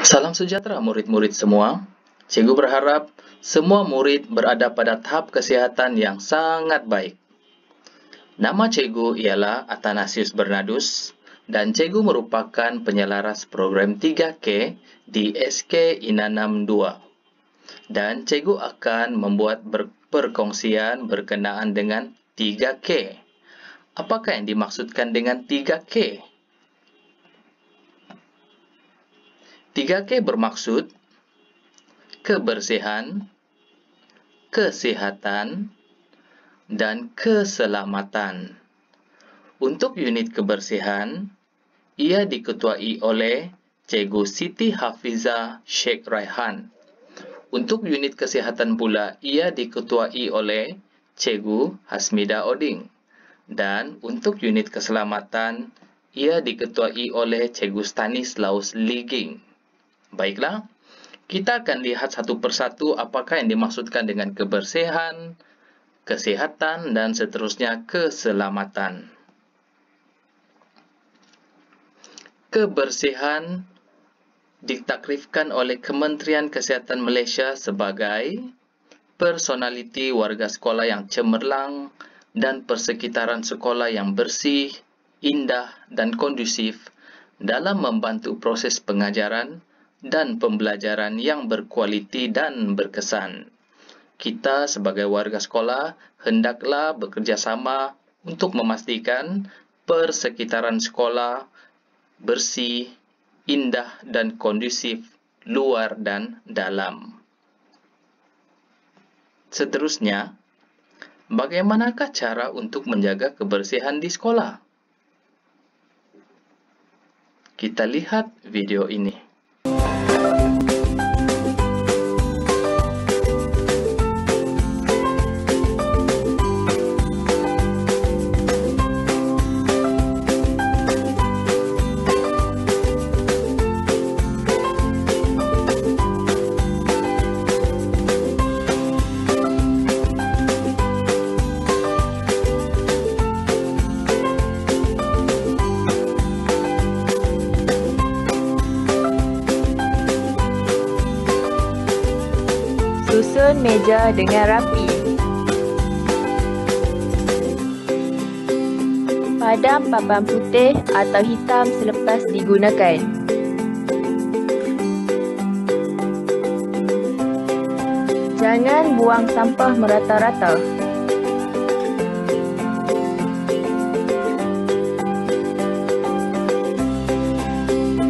Salam sejahtera murid-murid semua. Cikgu berharap semua murid berada pada tahap kesihatan yang sangat baik. Nama cikgu ialah Athanasius Bernardus dan cikgu merupakan penyelaras program 3K di SK Inanam 2. Dan cikgu akan membuat perkongsian berkenaan dengan 3K. Apakah yang dimaksudkan dengan 3K? 3K bermaksud kebersihan, kesihatan, dan keselamatan. Untuk unit kebersihan, ia diketuai oleh Cikgu Siti Hafizah Sheikh Raihan. Untuk unit kesihatan pula, ia diketuai oleh Cikgu Hasmida Oding. Dan untuk unit keselamatan, ia diketuai oleh Cikgu Stanislaus Liging. Baiklah, kita akan lihat satu persatu apakah yang dimaksudkan dengan kebersihan, kesehatan, dan seterusnya keselamatan. Kebersihan ditakrifkan oleh Kementerian Kesihatan Malaysia sebagai personaliti warga sekolah yang cemerlang dan persekitaran sekolah yang bersih, indah, dan kondusif dalam membantu proses pengajaran dan pembelajaran yang berkualiti dan berkesan. Kita sebagai warga sekolah hendaklah bekerjasama untuk memastikan persekitaran sekolah bersih, indah dan kondusif luar dan dalam. Seterusnya, bagaimanakah cara untuk menjaga kebersihan di sekolah? Kita lihat video ini. Susun meja dengan rapi. Padam papan putih atau hitam selepas digunakan. Jangan buang sampah merata-rata.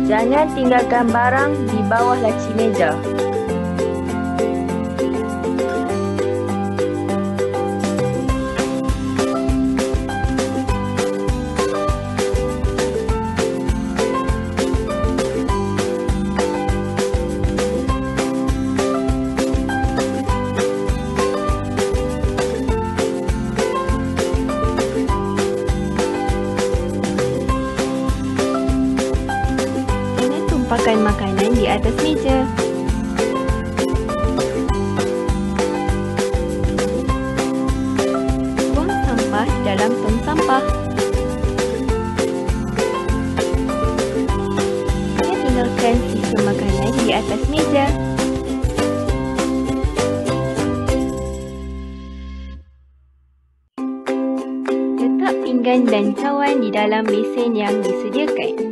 Jangan tinggalkan barang di bawah laci meja. Tumpahkan makanan di atas meja. Buang sampah di dalam tong sampah. Jangan tinggalkan sisa makanan di atas meja. Letak pinggan dan cawan di dalam besen yang disediakan.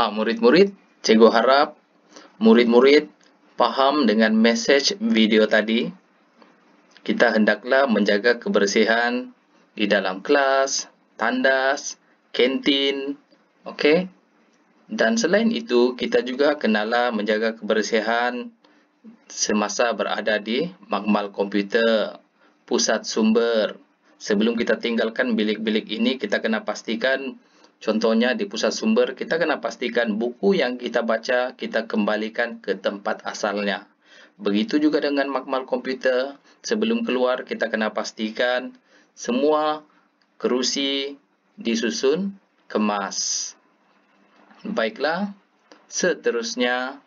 Murid-murid, cikgu harap murid-murid paham dengan mesej video tadi. Kita hendaklah menjaga kebersihan di dalam kelas, tandas, kantin, okey? Dan selain itu, kita juga kenalah menjaga kebersihan semasa berada di makmal komputer, pusat sumber. Sebelum kita tinggalkan bilik-bilik ini, kita kena pastikan, contohnya di pusat sumber, kita kena pastikan buku yang kita baca, kita kembalikan ke tempat asalnya. Begitu juga dengan makmal komputer, sebelum keluar kita kena pastikan semua kerusi disusun kemas. Baiklah, seterusnya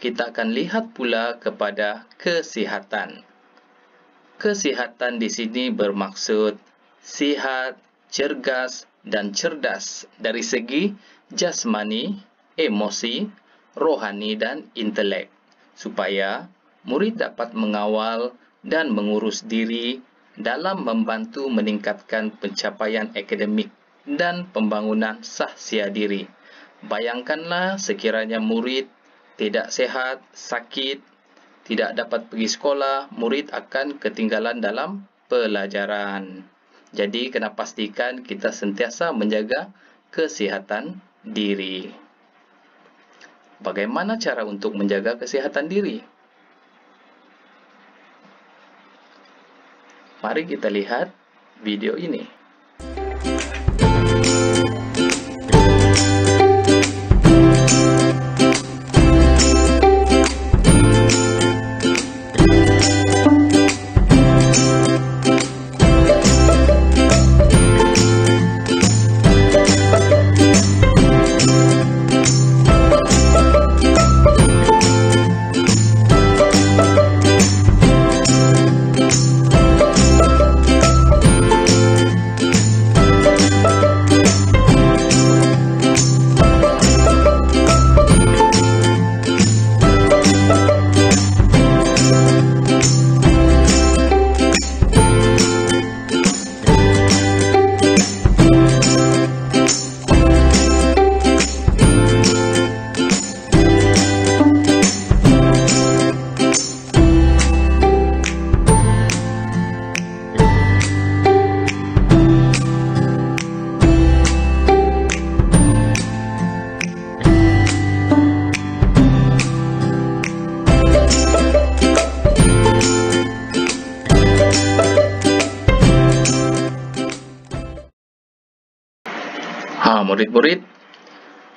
kita akan lihat pula kepada kesihatan. Kesihatan di sini bermaksud sihat, cergas, dan cerdas dari segi jasmani, emosi, rohani, dan intelek, supaya murid dapat mengawal dan mengurus diri dalam membantu meningkatkan pencapaian akademik dan pembangunan sahsia diri. Bayangkanlah sekiranya murid tidak sehat, sakit, tidak dapat pergi sekolah, murid akan ketinggalan dalam pelajaran. Jadi, kena pastikan kita sentiasa menjaga kesihatan diri. Bagaimana cara untuk menjaga kesihatan diri? Mari kita lihat video ini. Murid-murid,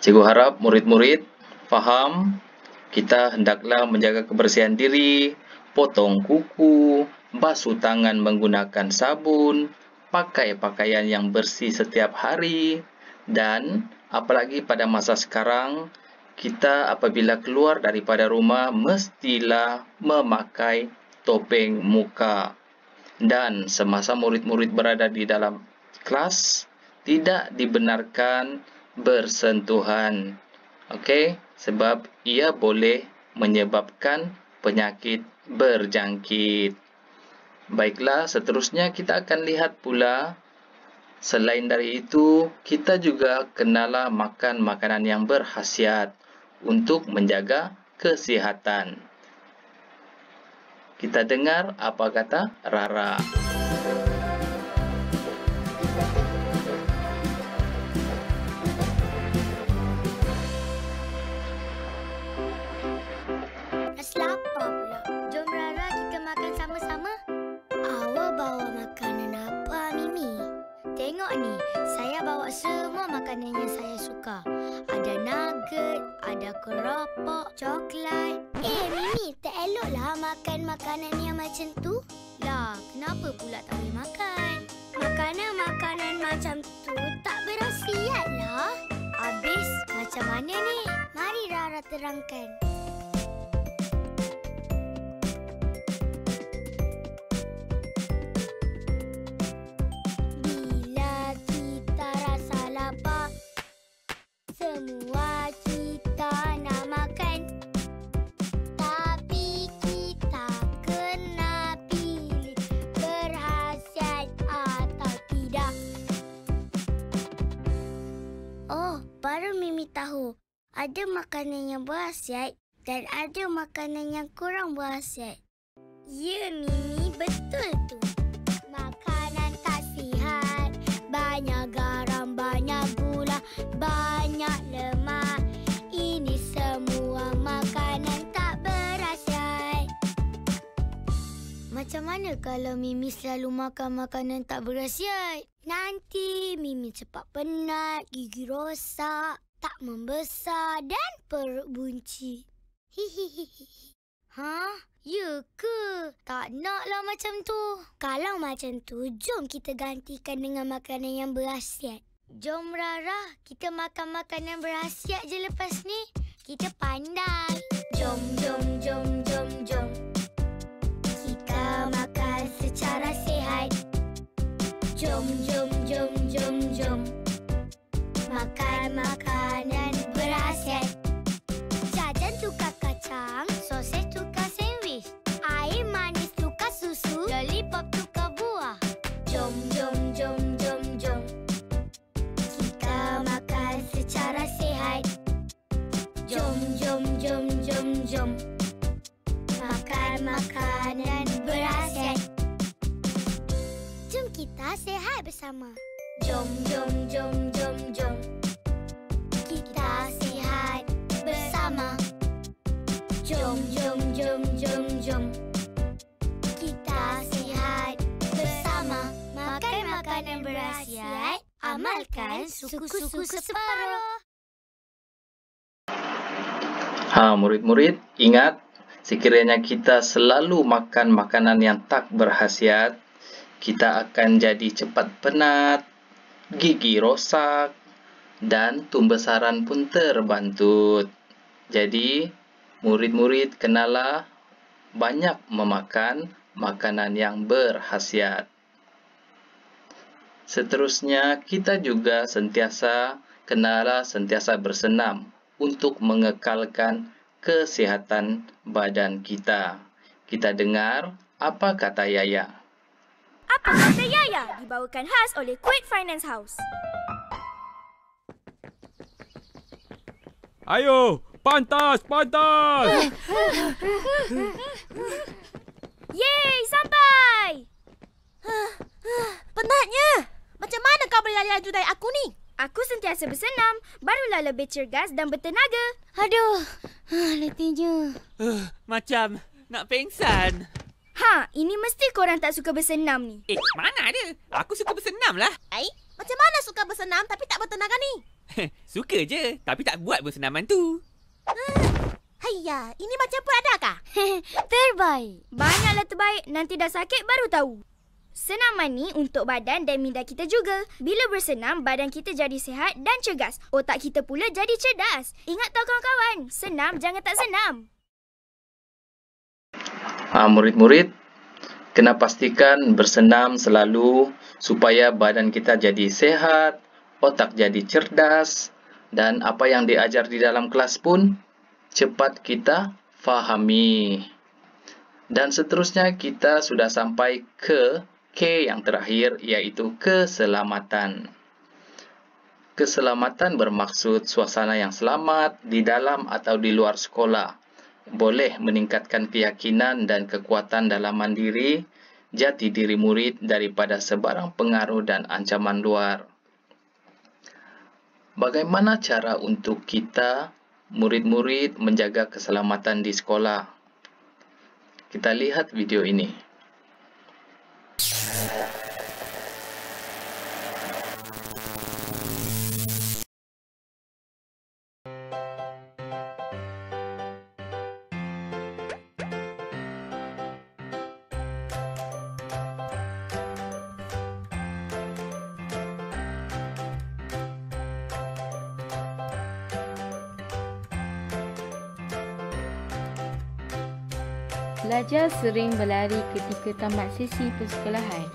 cikgu harap murid-murid faham kita hendaklah menjaga kebersihan diri, potong kuku, basuh tangan menggunakan sabun, pakai pakaian yang bersih setiap hari, dan apalagi pada masa sekarang, kita apabila keluar daripada rumah mestilah memakai topeng muka. Dan semasa murid-murid berada di dalam kelas, tidak dibenarkan bersentuhan. Okey, sebab ia boleh menyebabkan penyakit berjangkit. Baiklah, seterusnya kita akan lihat pula, selain dari itu, kita juga kenalah makan makanan yang berkhasiat untuk menjaga kesihatan. Kita dengar apa kata Rara. Lapar pula. Jom Rara kita makan sama-sama. Awak bawa makanan apa, Mimi? Tengok ni, saya bawa semua makanan yang saya suka. Ada nugget, ada keropok, coklat. Mimi, tak eloklah makan makanan yang macam tu. Lah, kenapa pula tak boleh makan? Makanan-makanan macam tu tak berkhasiat lah. Habis, macam mana ni? Mari Rara terangkan. Semua kita nak makan, tapi kita kena pilih berkhasiat atau tidak. Oh, baru Mimi tahu. Ada makanan yang berkhasiat dan ada makanan yang kurang berkhasiat. Ya, Mimi, betul tu. Makanan tak sihat, banyak garam, banyak gula, banyak lemak. Ini semua makanan tak berkhasiat. Macam mana kalau Mimi selalu makan makanan tak berkhasiat? Nanti Mimi cepat penat, gigi rosak, tak membesar dan perut bunci. Hihihi. Ya ke? Tak naklah macam tu. Kalau macam tu, jom kita gantikan dengan makanan yang berkhasiat. Jom Rara, kita makan makanan berkhasiat je lepas ni. Kita pandai. Jom, jom, jom, jom, jom. Kita makan secara sihat. Jom, jom, jom, jom, jom. Makan makanan berkhasiat. Jajan tukar kacang, sosis tukar sandwich, air manis tukar susu, lollipop tukar buah. Jom, jom, jom, jom, jom. Kita makan secara sihat. Jom, jom, jom, jom, jom. Makan makanan berkhasiat. Jom kita sihat bersama. Jom, jom, jom, jom, jom. Kita sihat bersama. Jom, jom, jom, jom, jom. Kita sihat bersama. Makan makanan berkhasiat, amalkan suku-suku separuh. Murid-murid, ingat, sekiranya kita selalu makan makanan yang tak berkhasiat, kita akan jadi cepat penat, gigi rosak, dan tumbesaran pun terbantut. Jadi, murid-murid kenalah banyak memakan makanan yang berkhasiat. Seterusnya, kita juga sentiasa bersenam untuk mengekalkan kesihatan badan kita. Kita dengar apa kata Yaya. Apa kata Yaya dibawakan khas oleh Quick Finance House. Ayo, pantas, pantas! Yeay, sampai! Penatnya! Macam mana kau boleh laju dari aku ni? Aku sentiasa bersenam, barulah lebih cergas dan bertenaga. Aduh, letihnya. Macam nak pengsan. Ini mesti korang tak suka bersenam ni. Mana ada? Aku suka bersenam lah. Macam mana suka bersenam tapi tak bertenaga ni? Suka je, tapi tak buat bersenaman tu. Hayya, ini macam peradakah? Terbaik. Banyaklah terbaik, nanti dah sakit baru tahu. Senaman ni untuk badan dan minda kita juga. Bila bersenam, badan kita jadi sihat dan cergas. Otak kita pula jadi cerdas. Ingat tau kawan-kawan, senam jangan tak senam. Murid-murid, kena pastikan bersenam selalu supaya badan kita jadi sehat, otak jadi cerdas, dan apa yang diajar di dalam kelas pun cepat kita fahami. Dan seterusnya kita sudah sampai ke K yang terakhir, iaitu keselamatan. Keselamatan bermaksud suasana yang selamat di dalam atau di luar sekolah. Boleh meningkatkan keyakinan dan kekuatan dalam mandiri, jati diri murid daripada sebarang pengaruh dan ancaman luar. Bagaimana cara untuk kita, murid-murid, menjaga keselamatan di sekolah? Kita lihat video ini. Pelajar sering berlari ketika tamat sesi persekolahan.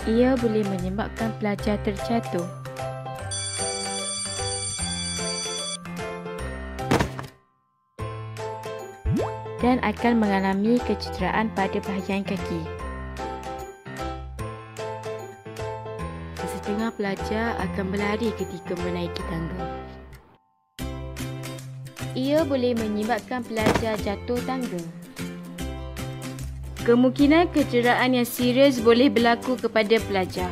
Ia boleh menyebabkan pelajar terjatuh. Dan akan mengalami kecederaan pada bahagian kaki. Sesetengah pelajar akan berlari ketika menaiki tangga. Ia boleh menyebabkan pelajar jatuh tangga. Kemungkinan kecederaan yang serius boleh berlaku kepada pelajar.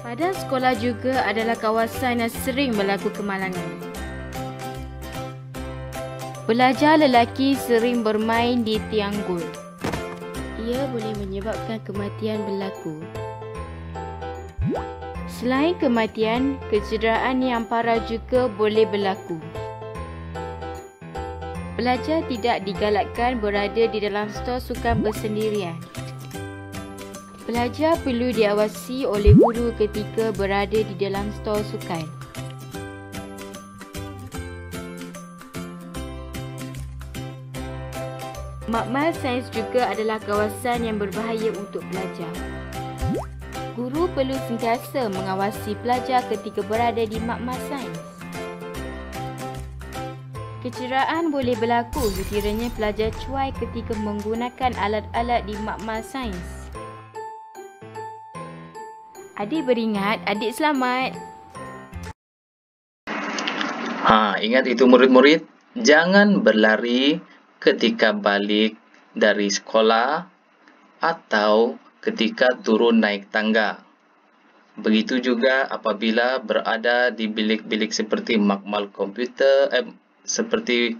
Padang sekolah juga adalah kawasan yang sering berlaku kemalangan. Pelajar lelaki sering bermain di tiang gol. Ia boleh menyebabkan kematian berlaku. Selain kematian, kecederaan yang parah juga boleh berlaku. Pelajar tidak digalakkan berada di dalam stor sukan bersendirian. Pelajar perlu diawasi oleh guru ketika berada di dalam stor sukan. Makmal sains juga adalah kawasan yang berbahaya untuk pelajar. Guru perlu sentiasa mengawasi pelajar ketika berada di makmal sains. Kecederaan boleh berlaku sekiranya pelajar cuai ketika menggunakan alat-alat di makmal sains. Adik beringat, adik selamat. Ingat itu murid-murid, jangan berlari ketika balik dari sekolah atau ketika turun naik tangga. Begitu juga apabila berada di bilik-bilik seperti makmal komputer, seperti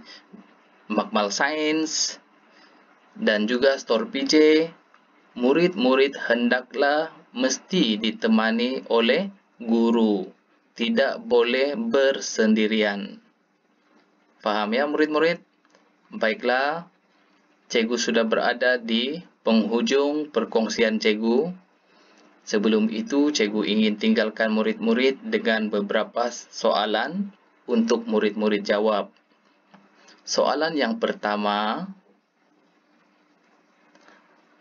makmal sains dan juga stor PJ, murid-murid hendaklah mesti ditemani oleh guru. Tidak boleh bersendirian. Faham ya murid-murid? Baiklah, cikgu sudah berada di penghujung perkongsian cikgu. Sebelum itu, cikgu ingin tinggalkan murid-murid dengan beberapa soalan untuk murid-murid jawab. Soalan yang pertama,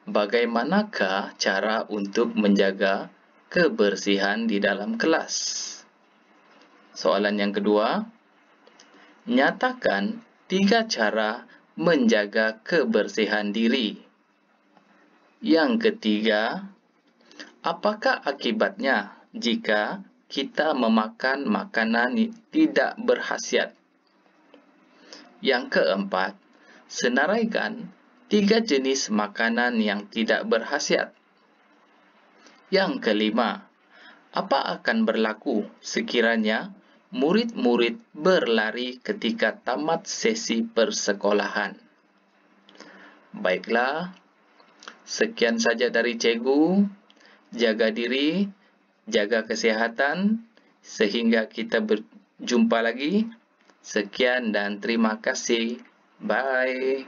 bagaimanakah cara untuk menjaga kebersihan di dalam kelas? Soalan yang kedua, nyatakan 3 cara menjaga kebersihan diri. Yang ketiga, apakah akibatnya jika kita memakan makanan tidak berkhasiat? Yang keempat, senaraikan 3 jenis makanan yang tidak berkhasiat. Yang kelima, apa akan berlaku sekiranya murid-murid berlari ketika tamat sesi persekolahan? Baiklah, sekian saja dari cikgu. Jaga diri, jaga kesihatan, sehingga kita berjumpa lagi. Sekian dan terima kasih. Bye.